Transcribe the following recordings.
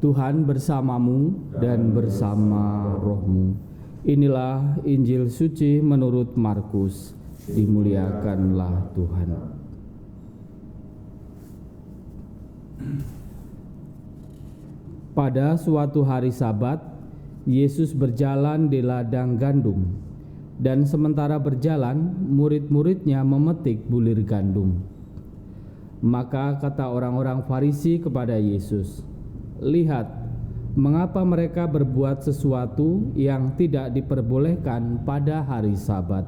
Tuhan bersamamu dan bersama rohmu. Inilah Injil suci menurut Markus. Dimuliakanlah Tuhan. Pada suatu hari Sabat, Yesus berjalan di ladang gandum, dan sementara berjalan, murid-muridnya memetik bulir gandum. Maka kata orang-orang Farisi kepada Yesus, "Lihat, mengapa mereka berbuat sesuatu yang tidak diperbolehkan pada hari Sabat?"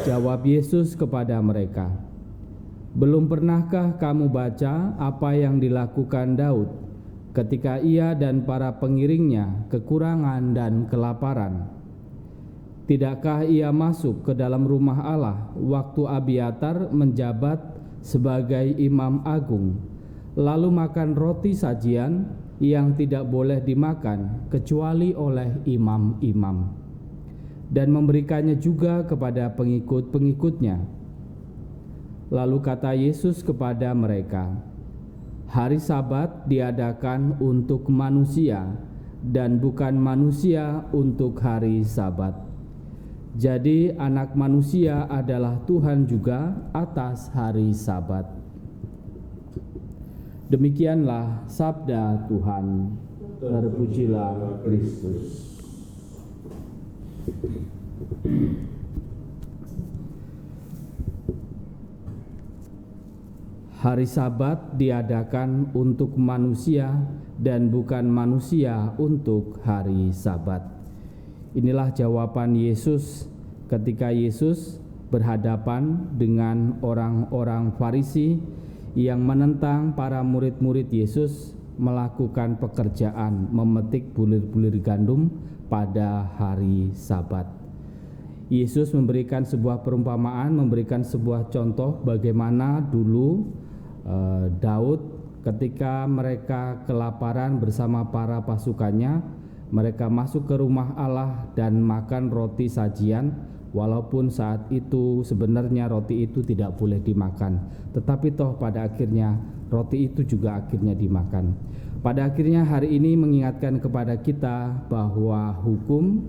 Jawab Yesus kepada mereka, "Belum pernahkah kamu baca apa yang dilakukan Daud ketika ia dan para pengiringnya kekurangan dan kelaparan? Tidakkah ia masuk ke dalam rumah Allah waktu Abiatar menjabat sebagai imam agung, lalu makan roti sajian yang tidak boleh dimakan kecuali oleh imam-imam, dan memberikannya juga kepada pengikut-pengikutnya?" Lalu kata Yesus kepada mereka, "Hari Sabat diadakan untuk manusia, dan bukan manusia untuk hari Sabat. Jadi Anak Manusia adalah Tuhan juga atas hari Sabat." Demikianlah sabda Tuhan. Terpujilah Kristus. Hari Sabat diadakan untuk manusia dan bukan manusia untuk hari Sabat. Inilah jawaban Yesus ketika Yesus berhadapan dengan orang-orang Farisi yang menentang para murid-murid Yesus melakukan pekerjaan memetik bulir-bulir gandum pada hari Sabat. Yesus memberikan sebuah perumpamaan, memberikan sebuah contoh bagaimana dulu Daud ketika mereka kelaparan bersama para pasukannya, mereka masuk ke rumah Allah dan makan roti sajian, walaupun saat itu sebenarnya roti itu tidak boleh dimakan, tetapi toh pada akhirnya roti itu juga akhirnya dimakan. Pada akhirnya hari ini mengingatkan kepada kita bahwa hukum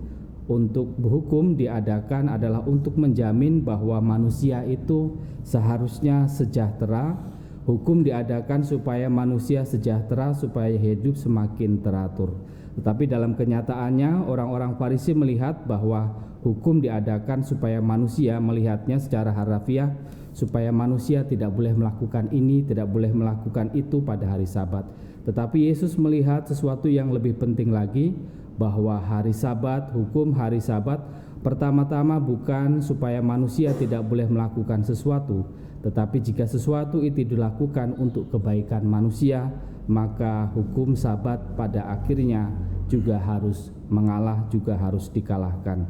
diadakan adalah untuk menjamin bahwa manusia itu seharusnya sejahtera. Hukum diadakan supaya manusia sejahtera, supaya hidup semakin teratur. Tetapi dalam kenyataannya orang-orang Farisi melihat bahwa hukum diadakan supaya manusia melihatnya secara harfiah, supaya manusia tidak boleh melakukan ini, tidak boleh melakukan itu pada hari Sabat. Tetapi Yesus melihat sesuatu yang lebih penting lagi, bahwa hari Sabat, hukum hari Sabat, pertama-tama bukan supaya manusia tidak boleh melakukan sesuatu, tetapi jika sesuatu itu dilakukan untuk kebaikan manusia, maka hukum Sabat pada akhirnya juga harus mengalah, juga harus dikalahkan.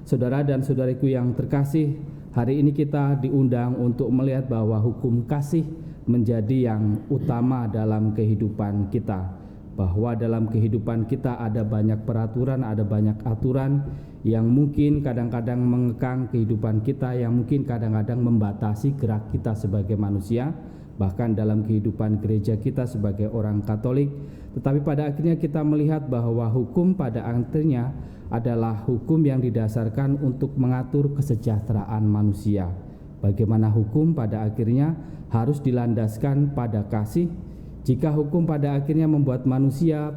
Saudara dan saudariku yang terkasih, hari ini kita diundang untuk melihat bahwa hukum kasih menjadi yang utama dalam kehidupan kita. Bahwa dalam kehidupan kita ada banyak peraturan, ada banyak aturan yang mungkin kadang-kadang mengekang kehidupan kita, yang mungkin kadang-kadang membatasi gerak kita sebagai manusia, bahkan dalam kehidupan gereja kita sebagai orang Katolik. Tetapi pada akhirnya kita melihat bahwa hukum pada akhirnya adalah hukum yang didasarkan untuk mengatur kesejahteraan manusia. Bagaimana hukum pada akhirnya harus dilandaskan pada kasih. Jika hukum pada akhirnya membuat manusia,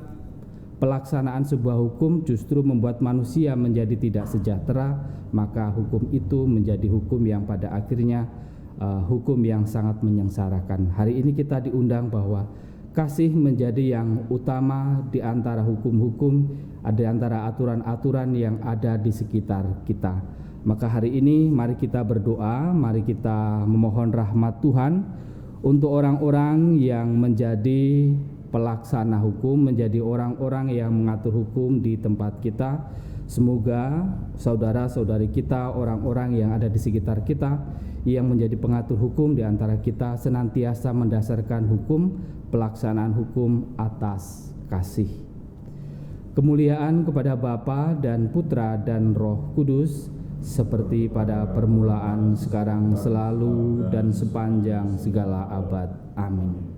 pelaksanaan sebuah hukum justru membuat manusia menjadi tidak sejahtera, maka hukum itu menjadi hukum yang pada akhirnya hukum yang sangat menyengsarakan. Hari ini kita diundang bahwa kasih menjadi yang utama di antara hukum-hukum, di antara aturan-aturan yang ada di sekitar kita. Maka hari ini mari kita berdoa, mari kita memohon rahmat Tuhan untuk orang-orang yang menjadi pelaksana hukum, menjadi orang-orang yang mengatur hukum di tempat kita. Semoga saudara-saudari kita, orang-orang yang ada di sekitar kita, yang menjadi pengatur hukum di antara kita senantiasa mendasarkan hukum, pelaksanaan hukum atas kasih. Kemuliaan kepada Bapa dan Putra dan Roh Kudus, seperti pada permulaan, sekarang, selalu, dan sepanjang segala abad. Amin.